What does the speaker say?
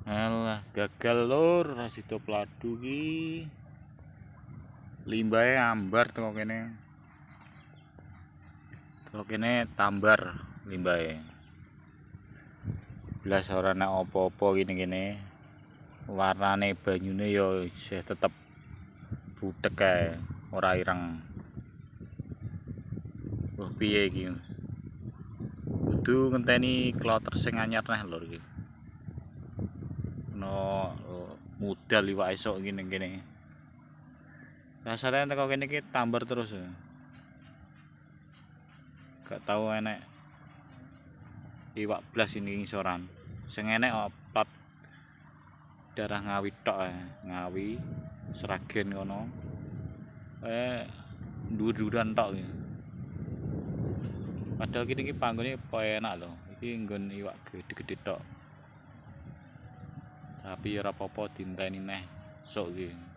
Alah, gagal lur, rasido pladu ki. Limbahe ambar teko kene. Teko kene tambar limbahe. Blas ora ana apa-apa kene-kene. Warnane banyune ya isih tetep butek kae, ora ireng. Wah piye iki? Kudu ngenteni kloter sing anyar neh lur iki. No modal iwak esuk iki ning kene. Rasane teko kene iki tambar terus. Gak tau enek iwak blas ini ngisoran. Sing enek plat darah Ngawi tok Ngawi, Sragen kono. Dhuwur-dhuwuran tok iki. Padahal kene iki panggone enak lho. Iki nggon iwak gede-gede tok. Tapi ora apa-apa dinteni neh sok iki.